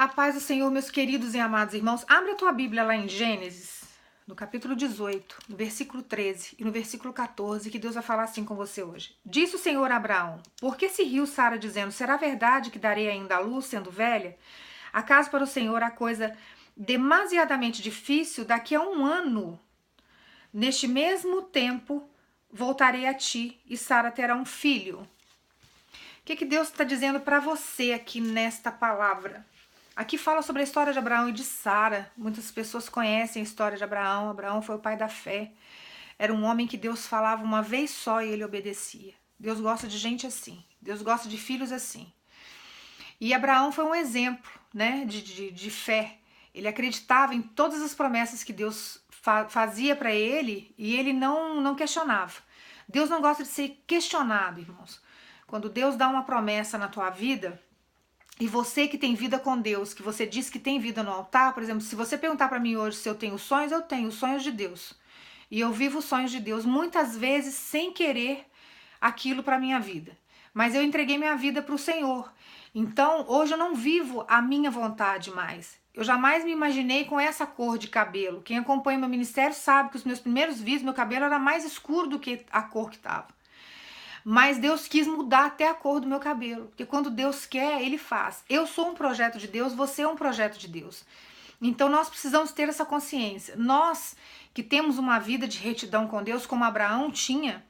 A paz do Senhor, meus queridos e amados irmãos. Abre a tua Bíblia lá em Gênesis, no capítulo 18, no versículo 13 e no versículo 14, que Deus vai falar assim com você hoje. Disse o Senhor a Abraão: por que se riu Sara dizendo, será verdade que darei ainda a luz, sendo velha? Acaso para o Senhor a coisa demasiadamente difícil? Daqui a 1 ano, neste mesmo tempo, voltarei a ti e Sara terá um filho. O que Deus está dizendo para você aqui nesta palavra? Aqui fala sobre a história de Abraão e de Sara. Muitas pessoas conhecem a história de Abraão. Abraão foi o pai da fé. Era um homem que Deus falava uma vez só e ele obedecia. Deus gosta de gente assim. Deus gosta de filhos assim. E Abraão foi um exemplo, né, de fé. Ele acreditava em todas as promessas que Deus fazia para ele e ele não questionava. Deus não gosta de ser questionado, irmãos. Quando Deus dá uma promessa na tua vida, e você que tem vida com Deus, que você diz que tem vida no altar, por exemplo, se você perguntar para mim hoje se eu tenho sonhos, eu tenho os sonhos de Deus. E eu vivo os sonhos de Deus, muitas vezes sem querer aquilo para minha vida. Mas eu entreguei minha vida para o Senhor. Então, hoje eu não vivo a minha vontade mais. Eu jamais me imaginei com essa cor de cabelo. Quem acompanha meu ministério sabe que os meus primeiros vídeos, meu cabelo era mais escuro do que a cor que estava. Mas Deus quis mudar até a cor do meu cabelo. Porque quando Deus quer, Ele faz. Eu sou um projeto de Deus, você é um projeto de Deus. Então nós precisamos ter essa consciência. Nós que temos uma vida de retidão com Deus, como Abraão tinha,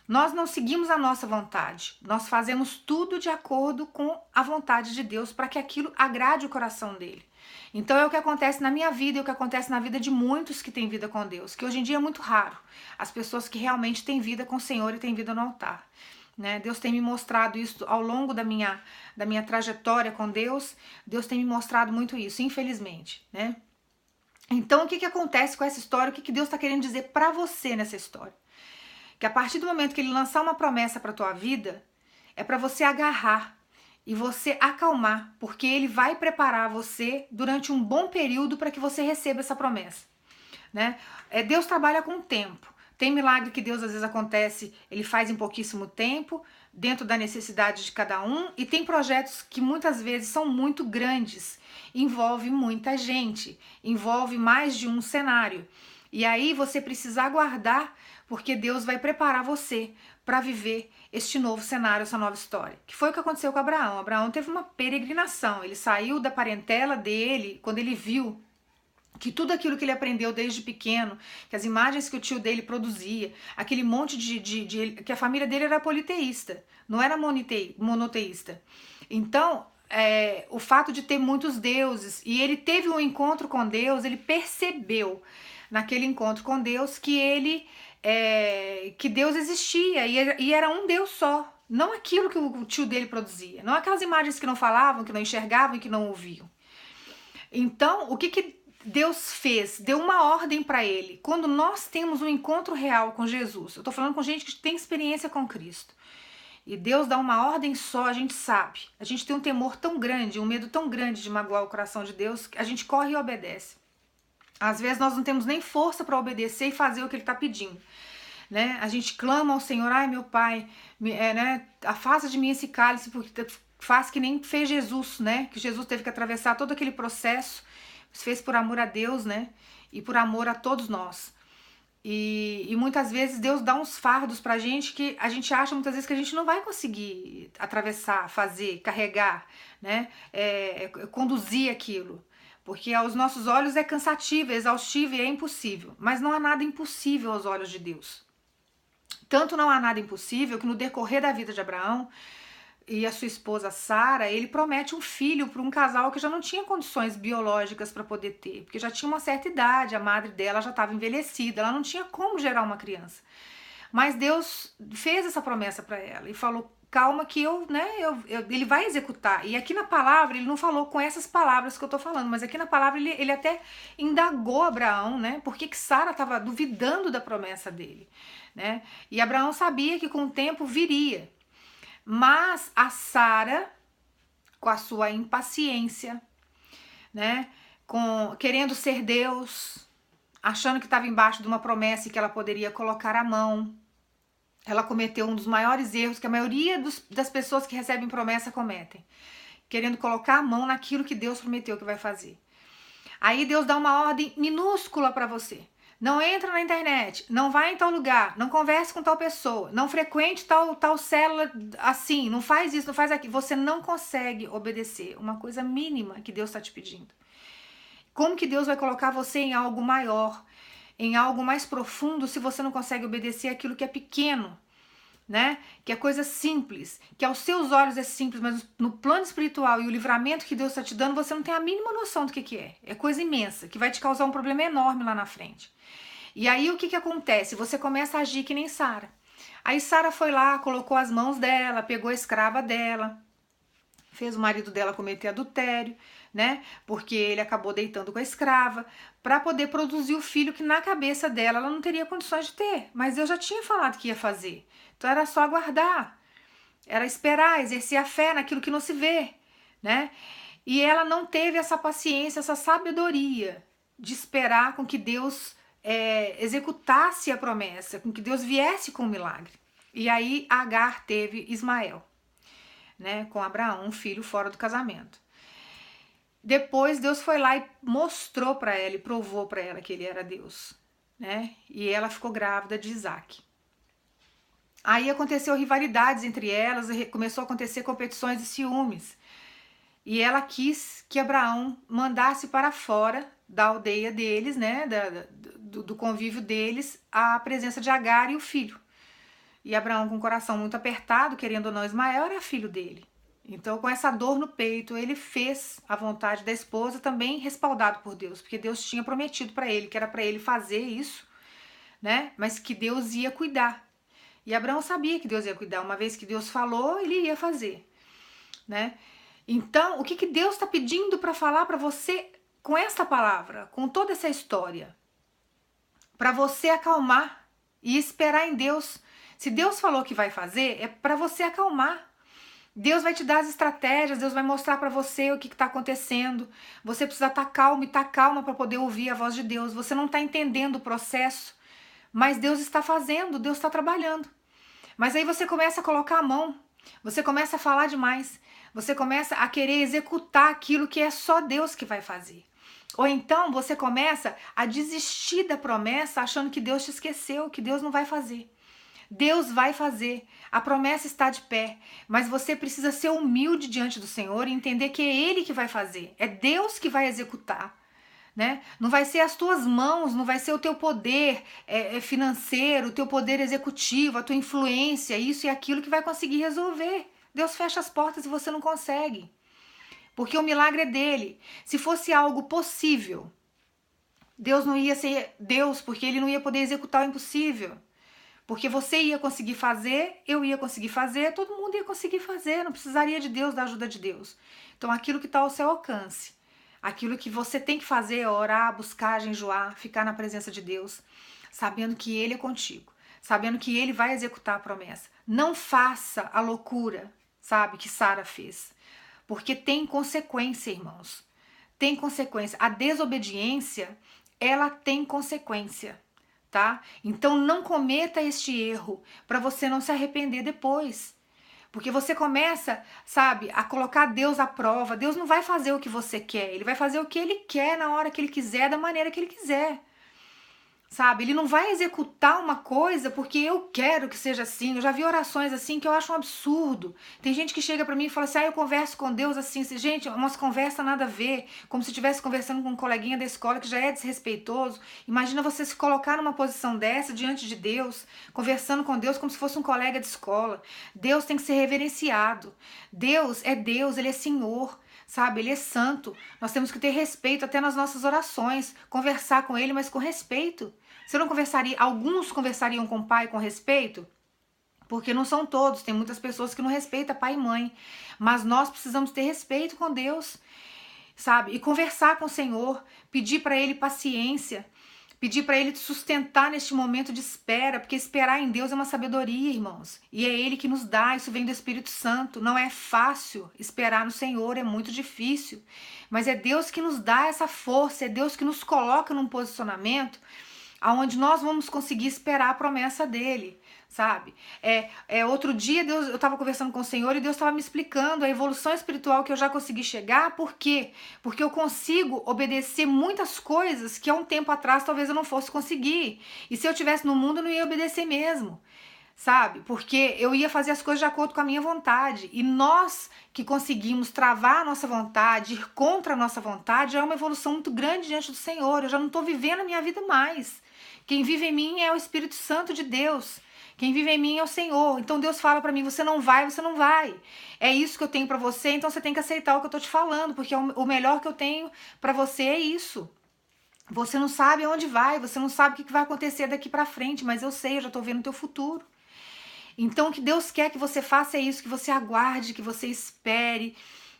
nós não seguimos a nossa vontade. Nós fazemos tudo de acordo com a vontade de Deus para que aquilo agrade o coração dele. Então é o que acontece na minha vida, é o que acontece na vida de muitos que têm vida com Deus, que hoje em dia é muito raro. As pessoas que realmente têm vida com o Senhor e têm vida no altar. Né? Deus tem me mostrado isso ao longo da minha trajetória com Deus. Deus tem me mostrado muito isso, infelizmente. Né? Então o que acontece com essa história? O que Deus está querendo dizer para você nessa história? Que a partir do momento que Ele lançar uma promessa para a tua vida, é para você agarrar e você acalmar, porque Ele vai preparar você durante um bom período para que você receba essa promessa. Né? Deus trabalha com o tempo. Tem milagre que Deus às vezes acontece, Ele faz em pouquíssimo tempo, dentro da necessidade de cada um, e tem projetos que muitas vezes são muito grandes, envolve muita gente, envolve mais de um cenário. E aí você precisa aguardar, porque Deus vai preparar você para viver este novo cenário, essa nova história. Que foi o que aconteceu com Abraão. Abraão teve uma peregrinação, ele saiu da parentela dele, quando ele viu que tudo aquilo que ele aprendeu desde pequeno, que as imagens que o tio dele produzia, aquele monte que a família dele era politeísta, não era monoteísta. Então, o fato de ter muitos deuses, e ele teve um encontro com Deus, ele percebeu naquele encontro com Deus que que Deus existia e era um Deus só. Não aquilo que o tio dele produzia, não aquelas imagens que não falavam, que não enxergavam e que não ouviam. Então, o que Deus fez? Deu uma ordem para ele. Quando nós temos um encontro real com Jesus, eu tô falando com gente que tem experiência com Cristo, e Deus dá uma ordem só, a gente sabe. A gente tem um temor tão grande, um medo tão grande de magoar o coração de Deus, que a gente corre e obedece. Às vezes nós não temos nem força para obedecer e fazer o que Ele está pedindo. Né? A gente clama ao Senhor, ai meu Pai, né? Afasta de mim esse cálice, porque faz que nem fez Jesus, né? Que Jesus teve que atravessar todo aquele processo, fez por amor a Deus, né? E por amor a todos nós. E muitas vezes Deus dá uns fardos pra gente que a gente acha muitas vezes que a gente não vai conseguir atravessar, fazer, carregar, né? Conduzir aquilo. Porque aos nossos olhos é cansativo, é exaustivo e é impossível. Mas não há nada impossível aos olhos de Deus. Tanto não há nada impossível que no decorrer da vida de Abraão e a sua esposa Sara, ele promete um filho para um casal que já não tinha condições biológicas para poder ter. Porque já tinha uma certa idade, a madre dela já estava envelhecida, ela não tinha como gerar uma criança. Mas Deus fez essa promessa para ela e falou, calma que ele vai executar. E aqui na palavra, ele não falou com essas palavras que eu tô falando, mas aqui na palavra ele até indagou Abraão, né? Por que Sara estava duvidando da promessa dele, né? E Abraão sabia que com o tempo viria. Mas a Sara, com a sua impaciência, né? Querendo ser Deus, achando que estava embaixo de uma promessa e que ela poderia colocar a mão, ela cometeu um dos maiores erros que a maioria das pessoas que recebem promessa cometem, querendo colocar a mão naquilo que Deus prometeu que vai fazer. Aí Deus dá uma ordem minúscula para você. Não entra na internet, não vai em tal lugar, não converse com tal pessoa, não frequente tal célula assim, não faz isso, não faz aquilo. Você não consegue obedecer uma coisa mínima que Deus está te pedindo. Como que Deus vai colocar você em algo maior, em algo mais profundo, se você não consegue obedecer aquilo que é pequeno, né? Que é coisa simples, que aos seus olhos é simples, mas no plano espiritual e o livramento que Deus está te dando, você não tem a mínima noção do que é. É coisa imensa, que vai te causar um problema enorme lá na frente. E aí o que acontece? Você começa a agir que nem Sara. Aí Sara foi lá, colocou as mãos dela, pegou a escrava dela, fez o marido dela cometer adultério, né? Porque ele acabou deitando com a escrava, para poder produzir o filho que na cabeça dela ela não teria condições de ter. Mas Deus já tinha falado que ia fazer. Então era só aguardar, era esperar, exercer a fé naquilo que não se vê, né? E ela não teve essa paciência, essa sabedoria de esperar com que Deus executasse a promessa, com que Deus viesse com o milagre. E aí Agar teve Ismael, né, com Abraão, um filho fora do casamento. Depois Deus foi lá e mostrou para ela e provou para ela que ele era Deus, né? E ela ficou grávida de Isaac. Aí aconteceu rivalidades entre elas, começou a acontecer competições e ciúmes. E ela quis que Abraão mandasse para fora da aldeia deles, né, do convívio deles, a presença de Agar e o filho. E Abraão, com o coração muito apertado, querendo ou não, Ismael era filho dele. Então, com essa dor no peito, ele fez a vontade da esposa, também respaldado por Deus, porque Deus tinha prometido para ele que era para ele fazer isso, né? Mas que Deus ia cuidar. E Abraão sabia que Deus ia cuidar. Uma vez que Deus falou, ele ia fazer, né? Então, o que Deus está pedindo para falar para você com essa palavra, com toda essa história? Para você acalmar e esperar em Deus. Se Deus falou que vai fazer, é para você acalmar. Deus vai te dar as estratégias, Deus vai mostrar para você o que está acontecendo. Você precisa estar calmo e estar calma para poder ouvir a voz de Deus. Você não está entendendo o processo, mas Deus está fazendo, Deus está trabalhando. Mas aí você começa a colocar a mão, você começa a falar demais, você começa a querer executar aquilo que é só Deus que vai fazer. Ou então você começa a desistir da promessa achando que Deus te esqueceu, que Deus não vai fazer. Deus vai fazer, a promessa está de pé, mas você precisa ser humilde diante do Senhor e entender que é Ele que vai fazer, é Deus que vai executar, né? Não vai ser as tuas mãos, não vai ser o teu poder financeiro, o teu poder executivo, a tua influência, isso e aquilo que vai conseguir resolver. Deus fecha as portas e você não consegue, porque o milagre é dele. Se fosse algo possível, Deus não ia ser Deus, porque Ele não ia poder executar o impossível. Porque você ia conseguir fazer, eu ia conseguir fazer, todo mundo ia conseguir fazer, não precisaria de Deus, da ajuda de Deus. Então aquilo que está ao seu alcance, aquilo que você tem que fazer é orar, buscar, jejuar, ficar na presença de Deus, sabendo que Ele é contigo, sabendo que Ele vai executar a promessa. Não faça a loucura, sabe, que Sara fez, porque tem consequência, irmãos, tem consequência. A desobediência, ela tem consequência. Tá? Então não cometa este erro para você não se arrepender depois. Porque você começa, sabe, a colocar Deus à prova. Deus não vai fazer o que você quer, Ele vai fazer o que Ele quer na hora que Ele quiser, da maneira que Ele quiser. Sabe, Ele não vai executar uma coisa porque eu quero que seja assim. Eu já vi orações assim que eu acho um absurdo. Tem gente que chega pra mim e fala assim, eu converso com Deus assim. Gente, umas conversas nada a ver. Como se estivesse conversando com um coleguinha da escola que já é desrespeitoso. Imagina você se colocar numa posição dessa diante de Deus, conversando com Deus como se fosse um colega de escola. Deus tem que ser reverenciado. Deus, Ele é Senhor. Sabe, Ele é santo, nós temos que ter respeito até nas nossas orações, conversar com Ele, mas com respeito. Você não conversaria, alguns conversariam com o pai com respeito? Porque não são todos, tem muitas pessoas que não respeitam pai e mãe, mas nós precisamos ter respeito com Deus, sabe, e conversar com o Senhor, pedir para Ele paciência, pedir para Ele te sustentar neste momento de espera, porque esperar em Deus é uma sabedoria, irmãos. E é Ele que nos dá, isso vem do Espírito Santo. Não é fácil esperar no Senhor, é muito difícil. Mas é Deus que nos dá essa força, é Deus que nos coloca num posicionamento onde nós vamos conseguir esperar a promessa dEle, sabe? Outro dia eu estava conversando com o Senhor e Deus estava me explicando a evolução espiritual que eu já consegui chegar. Por quê? Porque eu consigo obedecer muitas coisas que há um tempo atrás talvez eu não fosse conseguir. E se eu estivesse no mundo eu não ia obedecer mesmo, sabe? Porque eu ia fazer as coisas de acordo com a minha vontade. E nós que conseguimos travar a nossa vontade, ir contra a nossa vontade, é uma evolução muito grande diante do Senhor. Eu já não estou vivendo a minha vida mais. Quem vive em mim é o Espírito Santo de Deus. Quem vive em mim é o Senhor. Então Deus fala pra mim, você não vai, você não vai. É isso que eu tenho pra você, então você tem que aceitar o que eu tô te falando, porque o melhor que eu tenho pra você é isso. Você não sabe aonde vai, você não sabe o que vai acontecer daqui pra frente, mas eu sei, eu já tô vendo o teu futuro. Então o que Deus quer que você faça é isso, que você aguarde, que você espere,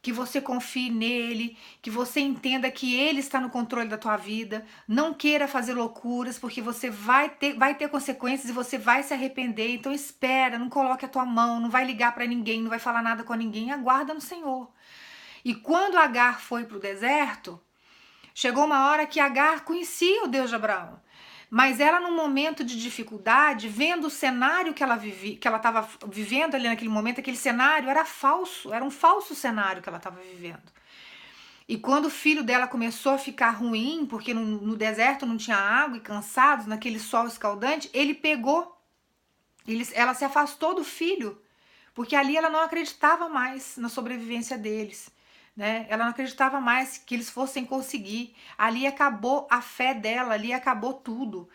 que você confie nele, que você entenda que ele está no controle da tua vida. Não queira fazer loucuras, porque você vai ter consequências e você vai se arrepender. Então espera, não coloque a tua mão, não vai ligar para ninguém, não vai falar nada com ninguém, aguarda no Senhor. E quando Agar foi para o deserto, chegou uma hora que Agar conhecia o Deus de Abraão. Mas ela, num momento de dificuldade, vendo o cenário que ela estava vivendo ali naquele momento, aquele cenário era falso, era um falso cenário que ela estava vivendo. E quando o filho dela começou a ficar ruim, porque no deserto não tinha água e cansados, naquele sol escaldante, ela se afastou do filho, porque ali ela não acreditava mais na sobrevivência deles. Né? Ela não acreditava mais que eles fossem conseguir. Ali acabou a fé dela, ali acabou tudo,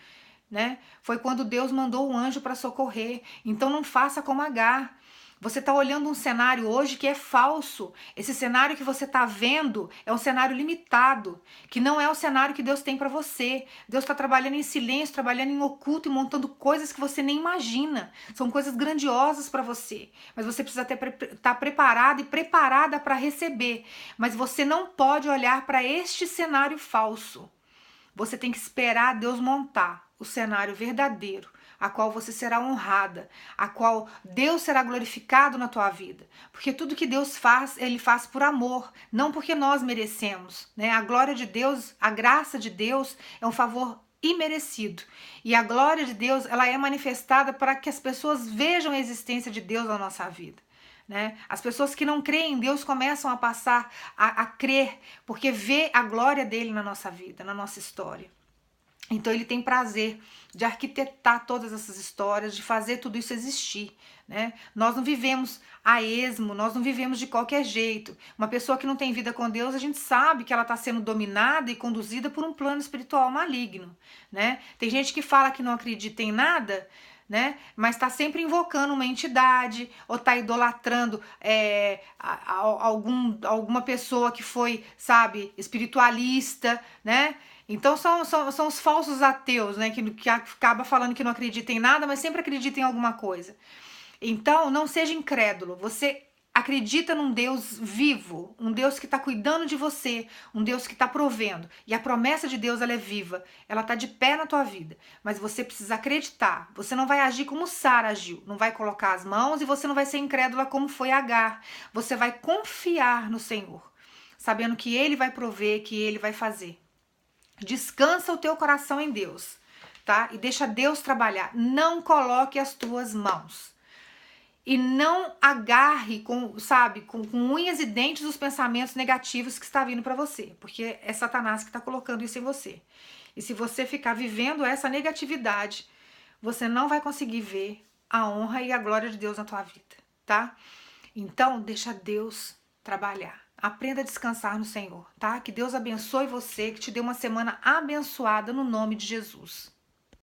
né? Foi quando Deus mandou um anjo para socorrer. Então não faça como Agar. Você está olhando um cenário hoje que é falso. Esse cenário que você está vendo é um cenário limitado, que não é o cenário que Deus tem para você. Deus está trabalhando em silêncio, trabalhando em oculto e montando coisas que você nem imagina. São coisas grandiosas para você, mas você precisa estar preparado e preparada para receber. Mas você não pode olhar para este cenário falso. Você tem que esperar Deus montar o cenário verdadeiro, a qual você será honrada, a qual Deus será glorificado na tua vida. Porque tudo que Deus faz, Ele faz por amor, não porque nós merecemos, né? A glória de Deus, a graça de Deus é um favor imerecido. E a glória de Deus, ela é manifestada para que as pessoas vejam a existência de Deus na nossa vida. Né? As pessoas que não creem em Deus começam a passar a crer, porque vê a glória dele na nossa vida, na nossa história. Então ele tem prazer de arquitetar todas essas histórias, de fazer tudo isso existir, né? Nós não vivemos a esmo, nós não vivemos de qualquer jeito. Uma pessoa que não tem vida com Deus, a gente sabe que ela está sendo dominada e conduzida por um plano espiritual maligno, né? Tem gente que fala que não acredita em nada, né? Mas está sempre invocando uma entidade ou está idolatrando alguma pessoa que foi, sabe, espiritualista, né? Então são os falsos ateus, né? Que acaba falando que não acredita em nada, mas sempre acredita em alguma coisa. Então não seja incrédulo. Você acredita num Deus vivo, um Deus que está cuidando de você, um Deus que está provendo. E a promessa de Deus, ela é viva, ela está de pé na tua vida. Mas você precisa acreditar. Você não vai agir como Sara agiu, não vai colocar as mãos e você não vai ser incrédula como foi Agar. Você vai confiar no Senhor, sabendo que Ele vai prover, que Ele vai fazer. Descansa o teu coração em Deus, tá? E deixa Deus trabalhar. Não coloque as tuas mãos. E não agarre com unhas e dentes os pensamentos negativos que está vindo para você, porque é Satanás que está colocando isso em você. E se você ficar vivendo essa negatividade, você não vai conseguir ver a honra e a glória de Deus na tua vida, tá? Então, deixa Deus trabalhar. Aprenda a descansar no Senhor, tá? Que Deus abençoe você, que te dê uma semana abençoada no nome de Jesus.